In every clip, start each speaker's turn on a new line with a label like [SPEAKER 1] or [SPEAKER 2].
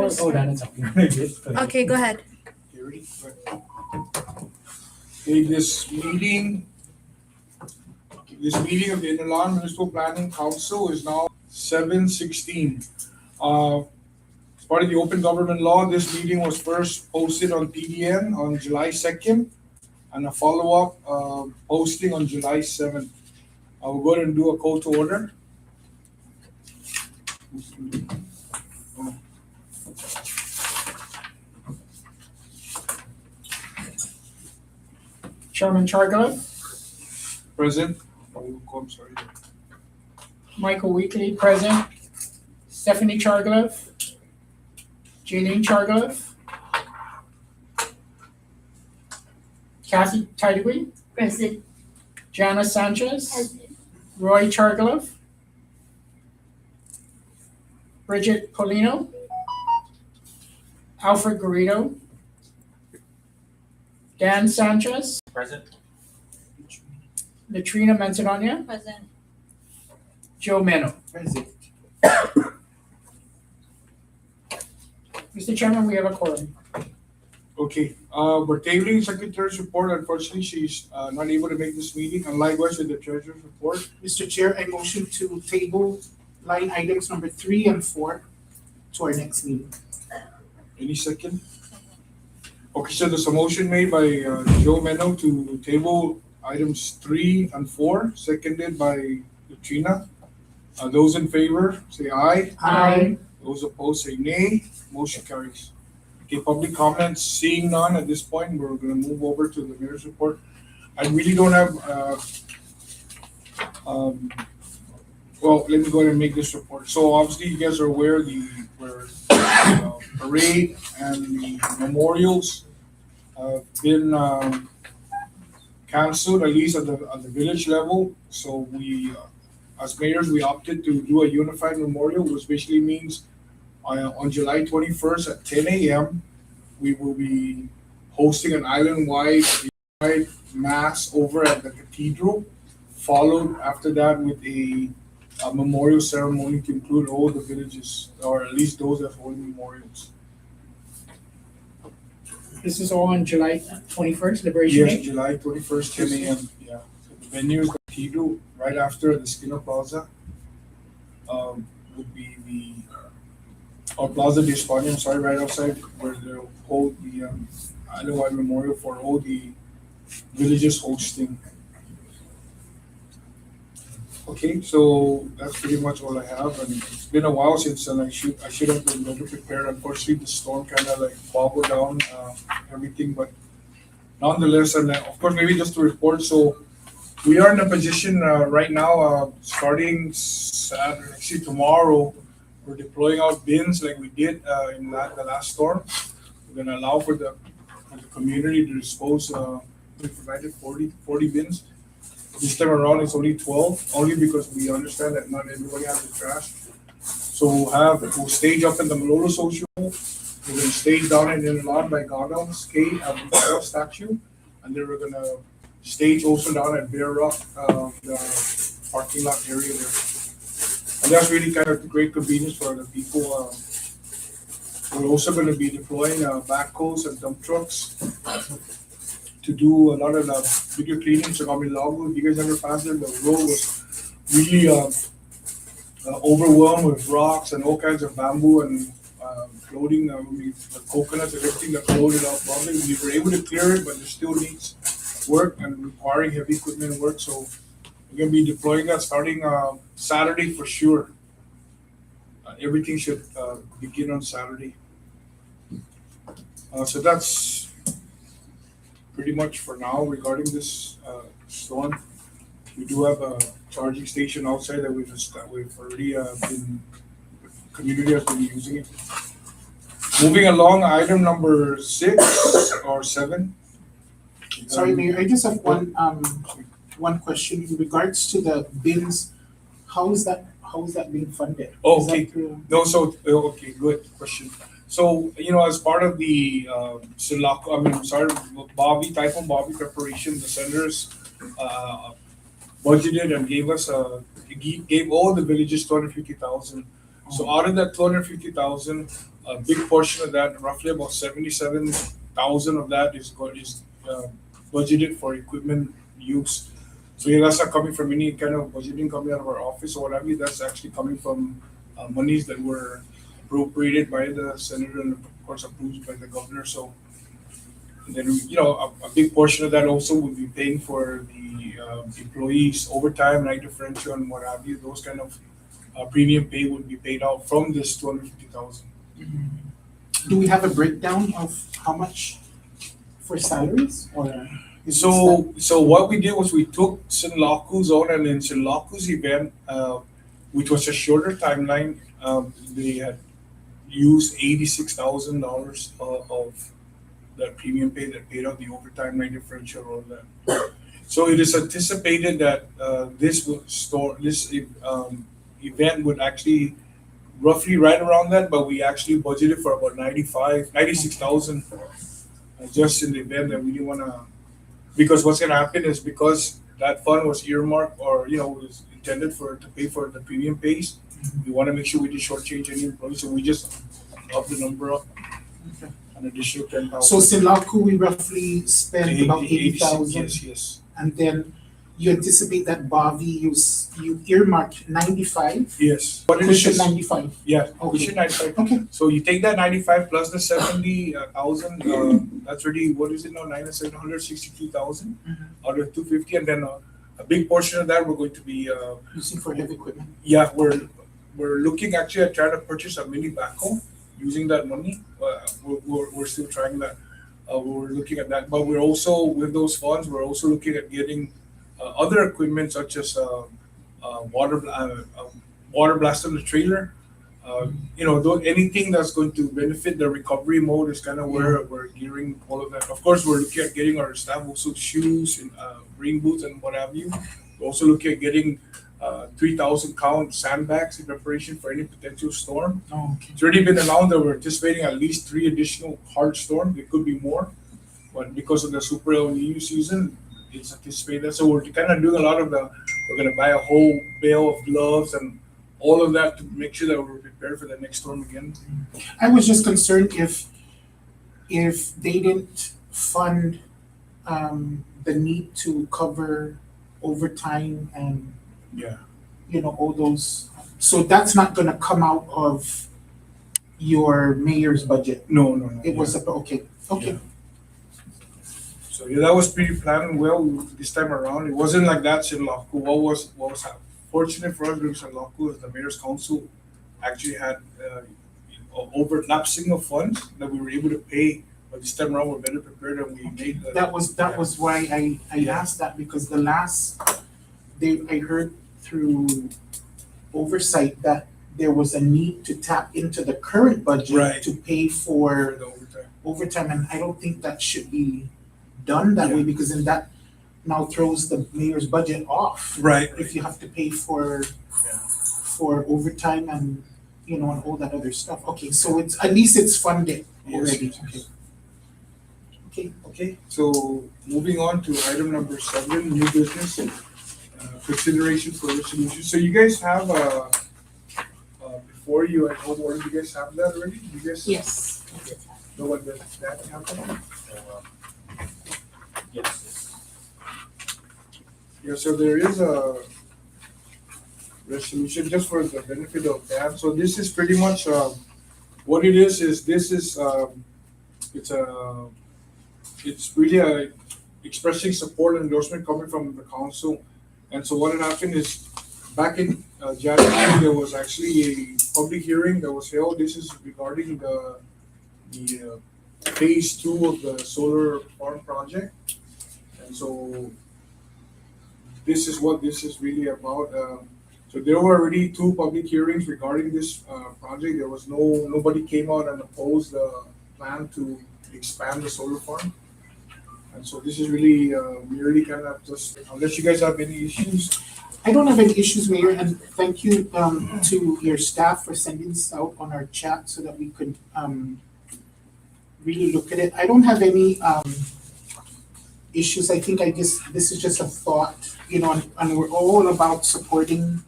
[SPEAKER 1] course.
[SPEAKER 2] Oh, that is something.
[SPEAKER 3] Okay, go ahead.
[SPEAKER 1] Okay, ready? Okay, this meeting of the Inalåhan Municipal Planning Council is now 7:16. As part of the open government law, this meeting was first posted on PDN on July 2nd and a follow-up posting on July 7th. I will go ahead and do a call to order.
[SPEAKER 2] Chairman Chargala,
[SPEAKER 1] Present. I'm sorry.
[SPEAKER 2] Michael Weekly, present. Stephanie Chargala, Jaylene Chargala, Kathy Tideway,
[SPEAKER 3] Present.
[SPEAKER 2] Jana Sanchez, Roy Chargala, Bridget Polino, Alfred Garrido, Dan Sanchez,
[SPEAKER 4] Present.
[SPEAKER 2] Latrina Manzanonia,
[SPEAKER 3] Present.
[SPEAKER 2] Joe Meno.
[SPEAKER 1] Present.
[SPEAKER 2] Mr. Chairman, we have a quorum.
[SPEAKER 1] Okay, we're tabling Secretary's report. Unfortunately, she's not able to make this meeting, and likewise with the Treasurer's report.
[SPEAKER 5] Mr. Chair, I motion to table line items number 3 and 4 to our next meeting.
[SPEAKER 1] Any second? Okay, so there's a motion made by Joe Meno to table items 3 and 4, seconded by Latrina. Those in favor, say aye.
[SPEAKER 2] Aye.
[SPEAKER 1] Those opposed, say nay. Motion carries. Okay, public comments, seeing none at this point, we're gonna move over to the mayor's report. I really don't have, well, let me go ahead and make this report. So obviously you guys are aware where parade and the memorials have been canceled, at least at the village level. So we, as mayors, we opted to do a unified memorial, which basically means on July 21st at 10 a.m., we will be hosting an island-wide mass over at the cathedral, followed after that with a memorial ceremony to include all the villages, or at least those that hold memorials.
[SPEAKER 2] This is all on July 21st, Liberation
[SPEAKER 1] Yes,
[SPEAKER 2] Day?
[SPEAKER 1] July 21st, 10 a.m. Yeah. So the venue is the cathedral, right after the Skinner Plaza. Would be the or Plaza de España, I'm sorry, right outside where they'll hold the island-wide memorial for all the villages hosting. Okay, so that's pretty much all I have, and it's been a while since, and I should have been better prepared. Unfortunately, the storm kind of like boggled down everything, but nonetheless, and of course, maybe just to report. So we are in a position right now, starting Saturday, actually tomorrow. We're deploying out bins like we did in the last storm. We're gonna allow for the community to dispose. We provided 40 bins. This time around it's only 12, only because we understand that not everybody has the trash. So we'll stage up in the Malolo Social. We're gonna stage down in Inalåhan by Godon's Cave at the statue, and then we're gonna stage also down at Bear Rock, the parking lot area there. And that's really kind of great convenience for the people. We're also going to be deploying backhoes and dump trucks to do a lot of the video cleaning. So, if you guys ever passed it, the road was really overwhelmed with rocks and all kinds of bamboo and floating, the coconuts and everything that floated out above it. We were able to clear it, but it still needs work and requiring heavy equipment and work. So, we're going to be deploying that starting Saturday for sure. Everything should begin on Saturday. So that's pretty much for now regarding this storm. We do have a charging station outside that we've already been, community has been using it. Moving along, item number 6 or 7.
[SPEAKER 5] Sorry, Mayor, I just have one question in regards to the bins. How is that being funded?
[SPEAKER 1] Oh,
[SPEAKER 5] Is that
[SPEAKER 1] okay.
[SPEAKER 5] through-
[SPEAKER 1] No, so, okay, good question. So, as part of the Typhoon Bobby preparation, the senators budgeted and gave us gave all the villages 250,000. So out of that 250,000, A big portion of that, roughly about 77,000 of that is budgeted for equipment use. So yeah, that's not coming from any kind of budgeting coming out of our office or whatever. That's actually coming from monies that were appropriated by the senator and of course approved by the governor. So and then a big portion of that also would be paying for the employees overtime, night differential, and what have you. Those kind of premium pay would be paid out from this 250,000.
[SPEAKER 5] Do we have a breakdown of how much for salaries or? is it
[SPEAKER 1] So what we did was we took Sinlaku's own, and in Sinlaku's event, which was a shorter timeline, they had used $86,000 of that premium pay that paid out the overtime night differential, all that. So it is anticipated that this event would actually roughly right around that, but we actually budgeted for about 96,000 just in the event that we didn't want to, because what's going to happen is because that fund was earmarked or was intended to pay for the premium pays, we want to make sure we didn't shortchange any employees, so we just up the number up
[SPEAKER 5] Okay.
[SPEAKER 1] an additional 10,000.
[SPEAKER 5] So Sinlaku, we roughly spent about 80,000.
[SPEAKER 1] Yes.
[SPEAKER 5] And then you anticipate that Bavi, you earmarked 95?
[SPEAKER 1] Yes. But it is
[SPEAKER 5] Cushion
[SPEAKER 1] just,
[SPEAKER 5] 95.
[SPEAKER 1] yeah,
[SPEAKER 5] Okay.
[SPEAKER 1] cushion 95.
[SPEAKER 5] Okay.
[SPEAKER 1] So you take that 95 plus the 70,000, that's really, what is it now, 162,000
[SPEAKER 5] Mhm.
[SPEAKER 1] out of 250, and then a big portion of that we're going to be,
[SPEAKER 5] Using for heavy equipment.
[SPEAKER 1] yeah, we're looking actually at trying to purchase a mini backhoe using that money. We're still trying that. We're looking at that, but we're also with those funds. We're also looking at getting other equipment such as water blast on the trailer. Anything that's going to benefit the recovery mode is kind of where we're gearing all of that. Of course, we're looking at getting our staff also shoes and rain boots and what have you. We're also looking at getting 3,000 count sandbags in preparation for any potential storm.
[SPEAKER 5] Oh, okay.
[SPEAKER 1] It's already been announced that we're anticipating at least 3 additional hard storms. It could be more, but because of the Super El Nino season, it's anticipated. So we're kind of doing a lot of we're going to buy a whole bale of gloves and all of that to make sure that we're prepared for the next storm again.
[SPEAKER 5] I was just concerned if they didn't fund the need to cover overtime and
[SPEAKER 1] Yeah.
[SPEAKER 5] all those. So that's not gonna come out of your mayor's budget.
[SPEAKER 1] No.
[SPEAKER 5] It was okay.
[SPEAKER 1] Yeah. So yeah, that was pretty planned well this time around. It wasn't like that in Laku. What was fortunate for us during San Laku is the mayor's council actually had overlapsing of funds that we were able to pay. But this time around, we're better prepared and we made the.
[SPEAKER 5] That was why I asked that, because the last I heard through oversight that there was a need to tap into the current budget
[SPEAKER 1] Right.
[SPEAKER 5] to pay for
[SPEAKER 1] the overtime.
[SPEAKER 5] overtime, and I don't think that should be done that way,
[SPEAKER 1] Yeah.
[SPEAKER 5] because then that now throws the mayor's budget off.
[SPEAKER 1] Right.
[SPEAKER 5] If you have to pay for
[SPEAKER 1] Yeah.
[SPEAKER 5] for overtime and and all that other stuff. Okay, so it's at least it's funded already.
[SPEAKER 1] Yes.
[SPEAKER 5] Okay. Okay.
[SPEAKER 1] Okay, so moving on to item number 7, new business, consideration for resolution. So you guys have, before you, I know, what, do you guys have that already? You guys
[SPEAKER 2] Yes.
[SPEAKER 1] know what that happened?
[SPEAKER 3] Yes.
[SPEAKER 1] Yeah, so there is a resolution just for the benefit of that. So this is pretty much, what it is this is, it's really expressing support and endorsement coming from the council. And so what had happened is back in January, there was actually a public hearing that was held. This is regarding the phase 2 of the solar farm project. And so this is what this is really about. So there were already 2 public hearings regarding this project. There was nobody came out and opposed the plan to expand the solar farm. And so this is really merely kind of just, unless you guys have any issues.
[SPEAKER 5] I don't have any issues, Mayor, and thank you to your staff for sending this out on our chat so that we could really look at it. I don't have any issues. I think this is just a thought, and we're all about supporting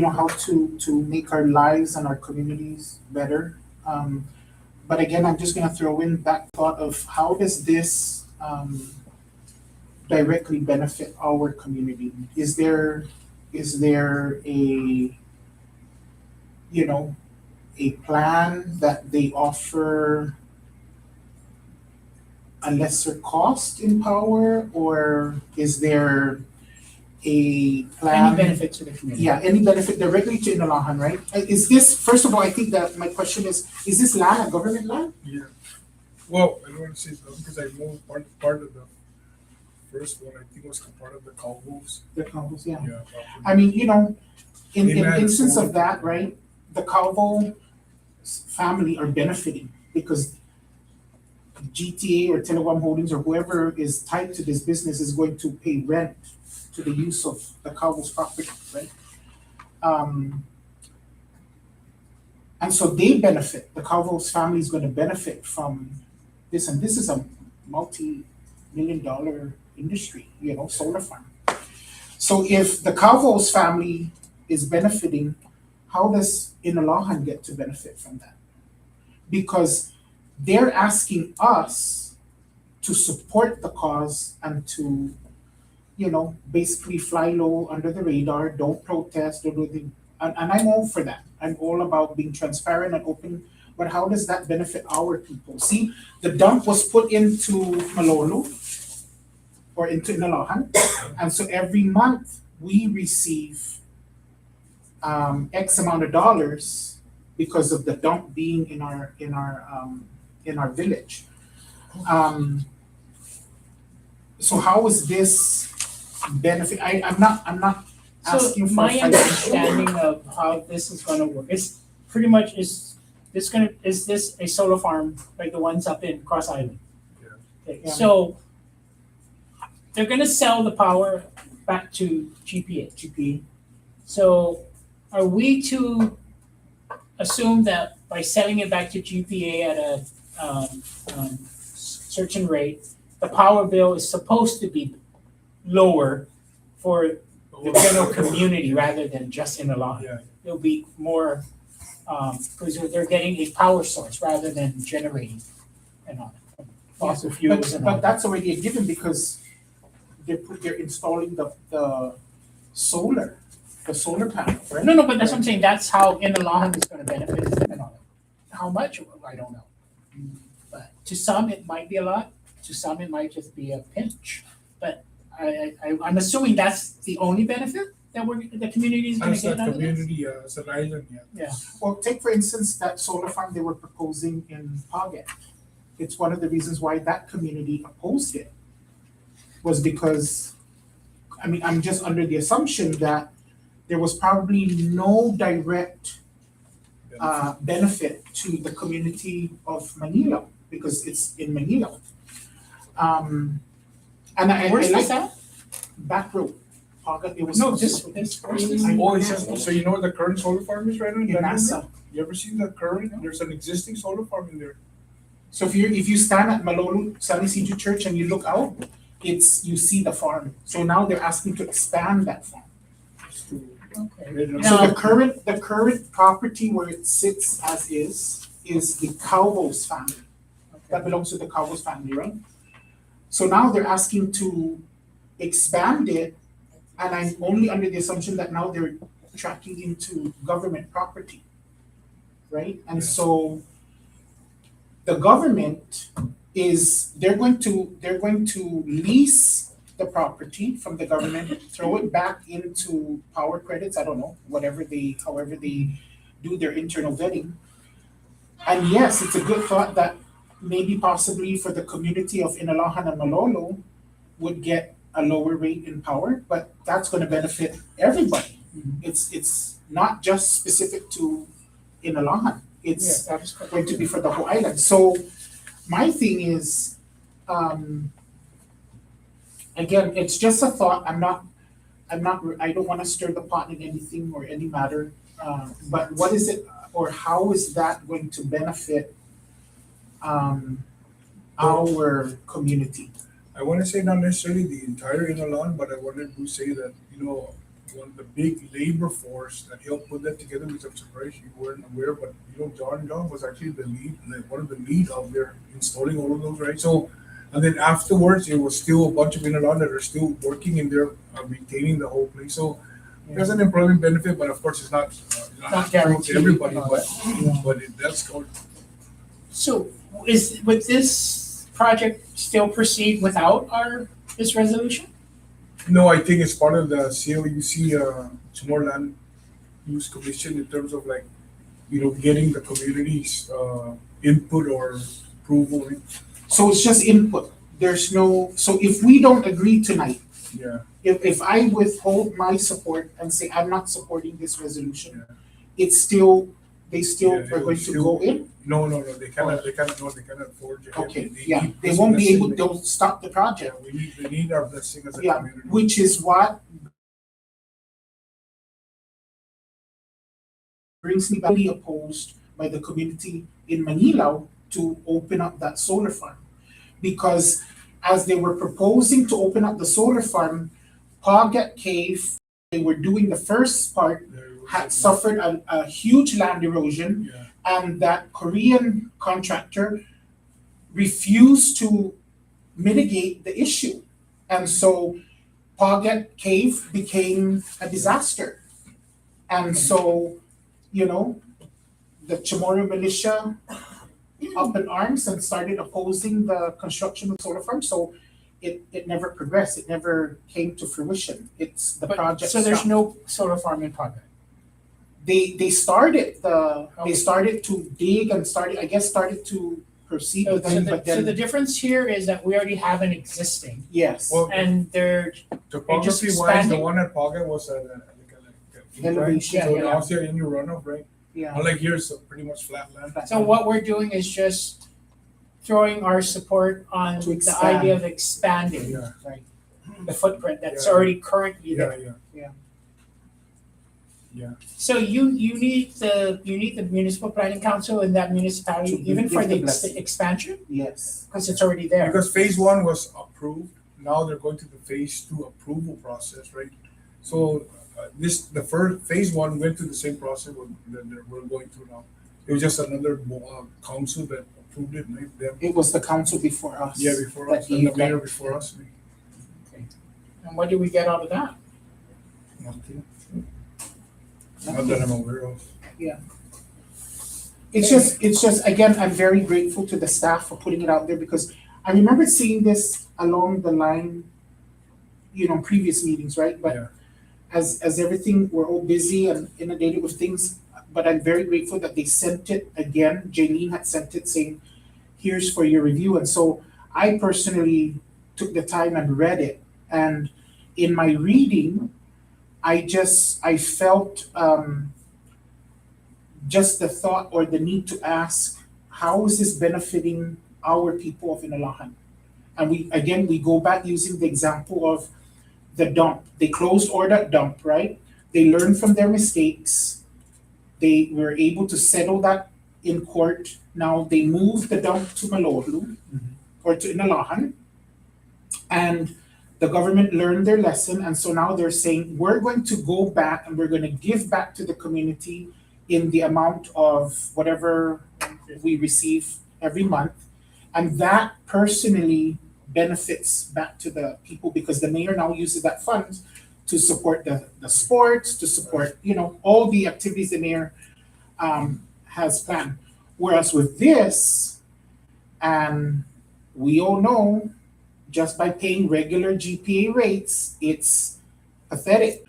[SPEAKER 5] how to make our lives and our communities better. But again, I'm just gonna throw in that thought of how does this directly benefit our community? Is there a, a plan that they offer a lesser cost in power, or is there a plan?
[SPEAKER 2] Any benefit to the community?
[SPEAKER 5] Yeah, any benefit directly to Inalåhan, right? Is this, first of all, I think that my question is this land a government land?
[SPEAKER 1] Yeah. Well, I don't want to say that because I know part of the first one, I think was part of the Calvos.
[SPEAKER 5] The Calvos, yeah.
[SPEAKER 1] Yeah.
[SPEAKER 5] I mean, in
[SPEAKER 1] They had
[SPEAKER 5] instance
[SPEAKER 1] solar.
[SPEAKER 5] of that, right, the Calvo family are benefiting because GTA or Telegram Holdings or whoever is tied to this business is going to pay rent to the use of the Calvo's property, right? And so they benefit, the Calvo's family is going to benefit from this, and this is a multi-million-dollar industry, solar farm. So if the Calvo's family is benefiting, how does Inalåhan get to benefit from that? Because they're asking us to support the cause and to, basically fly low under the radar, don't protest, don't do the, and I'm all for that. I'm all about being transparent and open, but how does that benefit our people? See, the dump was put into Malolo or into Inalåhan, and so every month we receive X amount of dollars because of the dump being in our village. So how is this benefit? I'm not
[SPEAKER 2] So
[SPEAKER 5] asking for
[SPEAKER 2] my
[SPEAKER 5] financial.
[SPEAKER 2] understanding of how this is gonna work is pretty much is this a solar farm like the ones up in Cross Island?
[SPEAKER 1] Yeah.
[SPEAKER 2] Okay,
[SPEAKER 5] Yeah.
[SPEAKER 2] so they're gonna sell the power back to GPA.
[SPEAKER 5] GP.
[SPEAKER 2] So are we to assume that by selling it back to GPA at a certain rate, the power bill is supposed to be lower for the general community rather than just Inalåhan?
[SPEAKER 1] Yeah.
[SPEAKER 2] It'll be more, because they're getting a power source rather than generating and all that, fossil fuels and all
[SPEAKER 5] But
[SPEAKER 2] that.
[SPEAKER 5] that's already a given because they're installing the solar panel, right?
[SPEAKER 2] No, but that's what I'm saying, that's how Inalåhan is gonna benefit and all that. How much, I don't know. But to some, it might be a lot, to some, it might just be a pinch. But I'm assuming that's the only benefit that the community is gonna
[SPEAKER 1] As a
[SPEAKER 2] get out of this?
[SPEAKER 1] community, as an island, yeah.
[SPEAKER 2] Yeah.
[SPEAKER 5] Well, take for instance that solar farm they were proposing in Paget. It's one of the reasons why that community opposed it. Was because, I'm just under the assumption that there was probably no direct benefit to the community of Manila because it's in Manila. And I
[SPEAKER 2] Where's
[SPEAKER 5] like
[SPEAKER 2] this at?
[SPEAKER 5] back road. Paget, it was.
[SPEAKER 2] No, this where's this?
[SPEAKER 1] Oh, so you know where the current solar farm is right now?
[SPEAKER 5] In NASA.
[SPEAKER 1] You ever seen the current? There's an existing solar farm in there.
[SPEAKER 5] So if you stand at Malolo San Isidro Church and you look out, you see the farm. So now they're asking to expand that farm.
[SPEAKER 2] Okay.
[SPEAKER 5] So
[SPEAKER 2] Now-
[SPEAKER 5] the current property where it sits as is the Calvos family. That belongs to the Calvos family, right? So now they're asking to expand it, and I'm only under the assumption that now they're tracking into government property. Right? And
[SPEAKER 1] Yeah.
[SPEAKER 5] so the government they're going to lease the property from the government, throw it back into power credits, I don't know, however they do their internal vetting. And yes, it's a good thought that maybe possibly for the community of Inalåhan and Malolo would get a lower rate in power, but that's gonna benefit everybody. It's not just specific to Inalåhan, it's
[SPEAKER 2] Yeah, that is correct.
[SPEAKER 5] going to be for the whole island. So my thing is, again, it's just a thought. I don't want to stir the pot in anything or any matter. But what is it, or how is that going to benefit our community?
[SPEAKER 1] I want to say not necessarily the entire Inalåhan, but I wanted to say that, one of the big labor force that helped put that together, which I'm surprised you weren't aware, but John was actually the lead, one of the lead out there installing all of those, right? So, and then afterwards, it was still a bunch of Inalåhan that are still working in there, maintaining the whole place. So there's an employment benefit, but of course, it's not
[SPEAKER 2] Not
[SPEAKER 1] to
[SPEAKER 2] guaranteed,
[SPEAKER 1] everybody,
[SPEAKER 2] you know.
[SPEAKER 1] but it does go.
[SPEAKER 2] So would this project still proceed without this resolution?
[SPEAKER 1] No, I think it's part of the CLUC, Chamorro Land Use Commission in terms of like, getting the community's input or approval.
[SPEAKER 5] So it's just input. There's no, so if we don't agree tonight,
[SPEAKER 1] Yeah,
[SPEAKER 5] if I withhold my support and say I'm not supporting this resolution,
[SPEAKER 1] Yeah.
[SPEAKER 5] it's still, they still
[SPEAKER 1] Yeah,
[SPEAKER 5] are going to go in?
[SPEAKER 1] no, they cannot forge ahead.
[SPEAKER 5] Okay,
[SPEAKER 1] They
[SPEAKER 5] yeah,
[SPEAKER 1] need
[SPEAKER 5] they
[SPEAKER 1] this
[SPEAKER 5] won't be
[SPEAKER 1] blessing.
[SPEAKER 5] able, they'll stop the project.
[SPEAKER 1] Yeah, they need our blessing as a
[SPEAKER 5] Yeah,
[SPEAKER 1] community.
[SPEAKER 5] which is what brings me back, opposed by the community in Manila to open up that solar farm. Because as they were proposing to open up the solar farm, Pagat Cave, they were doing the first part, had suffered a huge land erosion,
[SPEAKER 1] Yeah,
[SPEAKER 5] and that Korean contractor refused to mitigate the issue. And so Pagat Cave became a disaster. And so, the Chamorro militia up in arms and started opposing the construction of solar farm. So it never progressed. It never came to fruition. It's the project.
[SPEAKER 2] So there's
[SPEAKER 5] stopped.
[SPEAKER 2] no solar farm in Pagat?
[SPEAKER 5] They started
[SPEAKER 2] Okay.
[SPEAKER 5] they started to dig and started to proceed
[SPEAKER 2] So
[SPEAKER 5] with them, but
[SPEAKER 2] so the
[SPEAKER 5] then
[SPEAKER 2] difference here is that we already have an existing,
[SPEAKER 5] yes.
[SPEAKER 1] Well,
[SPEAKER 2] and they're
[SPEAKER 1] topography wise, the
[SPEAKER 2] expanding.
[SPEAKER 1] one at Paga was like a
[SPEAKER 5] Elevation,
[SPEAKER 1] So
[SPEAKER 2] yeah.
[SPEAKER 1] now it's any runoff, right?
[SPEAKER 5] Yeah.
[SPEAKER 1] Unlike here, it's pretty much flat land.
[SPEAKER 2] So what we're doing is just throwing our support on
[SPEAKER 5] To
[SPEAKER 2] the
[SPEAKER 5] expand.
[SPEAKER 2] idea of expanding
[SPEAKER 1] Yeah,
[SPEAKER 2] the footprint that's
[SPEAKER 1] Yeah.
[SPEAKER 2] already currently
[SPEAKER 1] yeah,
[SPEAKER 2] there.
[SPEAKER 1] yeah.
[SPEAKER 5] Yeah.
[SPEAKER 2] So you need the municipal planning council in that municipality,
[SPEAKER 5] To
[SPEAKER 2] even for
[SPEAKER 5] give
[SPEAKER 2] the
[SPEAKER 5] the blessing.
[SPEAKER 2] expansion,
[SPEAKER 5] Yes.
[SPEAKER 2] because it's already there.
[SPEAKER 1] Because phase one was approved, now they're going to the phase two approval process, right? So the first, phase one went through the same process that we're going through now. It was just another council that approved it, right? Them.
[SPEAKER 5] It was the council before us.
[SPEAKER 1] Yeah, before
[SPEAKER 5] that
[SPEAKER 1] us, and the
[SPEAKER 5] gave
[SPEAKER 1] mayor
[SPEAKER 5] that.
[SPEAKER 1] before us.
[SPEAKER 2] And what do we get out of that?
[SPEAKER 1] Nothing. Not that I'm aware of.
[SPEAKER 5] It's just, again, I'm very grateful to the staff for putting it out there because I remember seeing this along the line, previous meetings, right? But
[SPEAKER 1] Yeah.
[SPEAKER 5] as everything, we're all busy and inundated with things, but I'm very grateful that they sent it again. Jaylene had sent it saying, here's for your review. And so I personally took the time and read it. And in my reading, I felt just the thought or the need to ask, how is this benefiting our people of Inalåhan? And we go back using the example of the dump. They closed or that dump, right? They learned from their mistakes. They were able to settle that in court. Now they moved the dump to Malolu or to Inalåhan. And the government learned their lesson. And so now they're saying, we're going to go back and we're going to give back to the community in the amount of whatever we receive every month. And that personally benefits back to the people because the mayor now uses that fund to support the sports, to support, all the activities the mayor has planned. Whereas with this, and we all know, just by paying regular GPA rates, it's pathetic.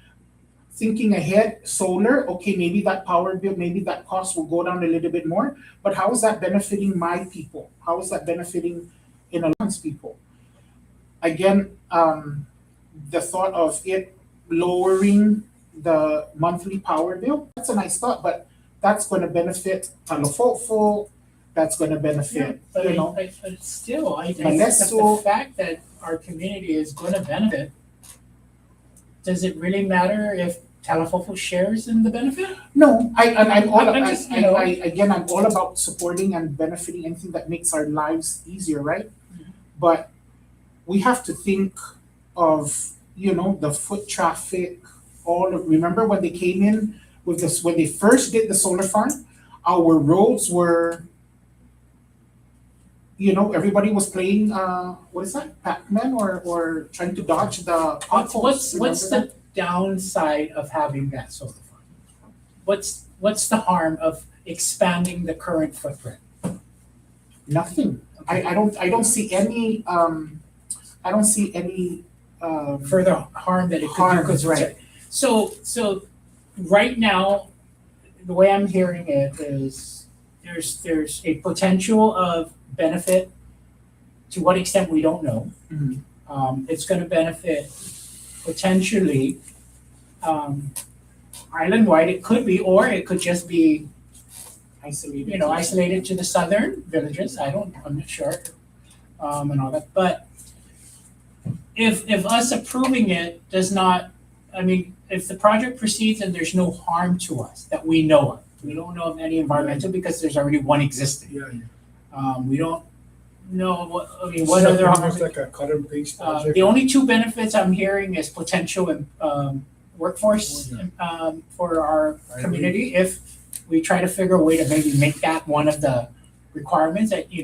[SPEAKER 5] Thinking ahead, solar, okay, maybe that power bill, maybe that cost will go down a little bit more, but how is that benefiting my people? How is that benefiting Inalåhan's people? Again, the thought of it lowering the monthly power bill, that's a nice thought, but that's going to benefit Talofofo, that's going to benefit,
[SPEAKER 2] But but still, I think
[SPEAKER 5] Unless
[SPEAKER 2] that
[SPEAKER 5] so-
[SPEAKER 2] the fact that our community is gonna benefit, does it really matter if Talafofo shares in the benefit?
[SPEAKER 5] No, I'm all,
[SPEAKER 2] I'm just,
[SPEAKER 5] again, I'm all about supporting and benefiting anything that makes our lives easier, right? But we have to think of, the foot traffic, remember when they came in with this, when they first did the solar farm, our roads were, everybody was playing, what is that, Pac-Man, or trying to dodge the potholes.
[SPEAKER 2] What's
[SPEAKER 5] Remember
[SPEAKER 2] the downside of having that solar farm? What's the harm of expanding the current footprint?
[SPEAKER 5] that? Nothing. I don't see any,
[SPEAKER 2] Further harm that it could do,
[SPEAKER 5] Harm,
[SPEAKER 2] 'cause
[SPEAKER 5] right.
[SPEAKER 2] So right now, the way I'm hearing it is there's a potential of benefit. To what extent, we don't know.
[SPEAKER 5] Mhm.
[SPEAKER 2] It's gonna benefit potentially island-wide, it could be, or it could just be,
[SPEAKER 5] isolated.
[SPEAKER 2] isolated to the southern villages, I'm not sure. And all that, but if us approving it does not, if the project proceeds and there's no harm to us that we know of, we don't know of any environmental because there's already one existing.
[SPEAKER 1] Yeah.
[SPEAKER 2] We don't know what
[SPEAKER 1] It's
[SPEAKER 2] other
[SPEAKER 1] almost
[SPEAKER 2] harm.
[SPEAKER 1] like a cut and paste project.
[SPEAKER 2] The only two benefits I'm hearing is potential workforce for our
[SPEAKER 1] I
[SPEAKER 2] community. If we try to figure a way to maybe make that one of the requirements that, you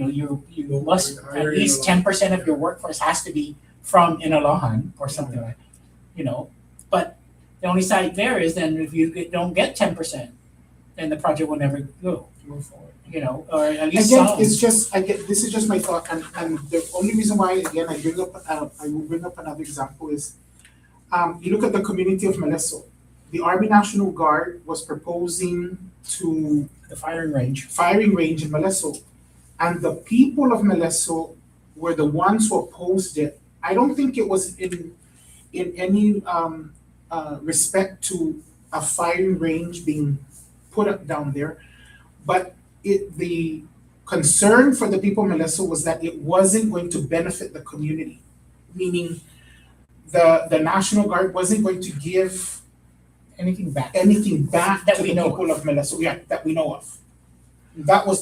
[SPEAKER 2] must, at
[SPEAKER 1] Hire
[SPEAKER 2] least
[SPEAKER 1] Inalåhan.
[SPEAKER 2] 10% of your workforce has to be from Inalåhan or something like, but the only side there is then if you don't get 10%, then the project will never go,
[SPEAKER 1] Move forward.
[SPEAKER 2] or at least
[SPEAKER 5] Again,
[SPEAKER 2] some.
[SPEAKER 5] this is just my thought, and the only reason why, again, I will bring up another example is, you look at the community of Meleso. The Army National Guard was proposing to
[SPEAKER 2] The firing range.
[SPEAKER 5] firing range in Meleso, and the people of Meleso were the ones who opposed it. I don't think it was in any respect to a firing range being put up down there, but the concern for the people of Meleso was that it wasn't going to benefit the community, meaning the National Guard wasn't going to give
[SPEAKER 2] Anything back.
[SPEAKER 5] anything back
[SPEAKER 2] That
[SPEAKER 5] to
[SPEAKER 2] we
[SPEAKER 5] the
[SPEAKER 2] know
[SPEAKER 5] people of Meleso, that we know of. That was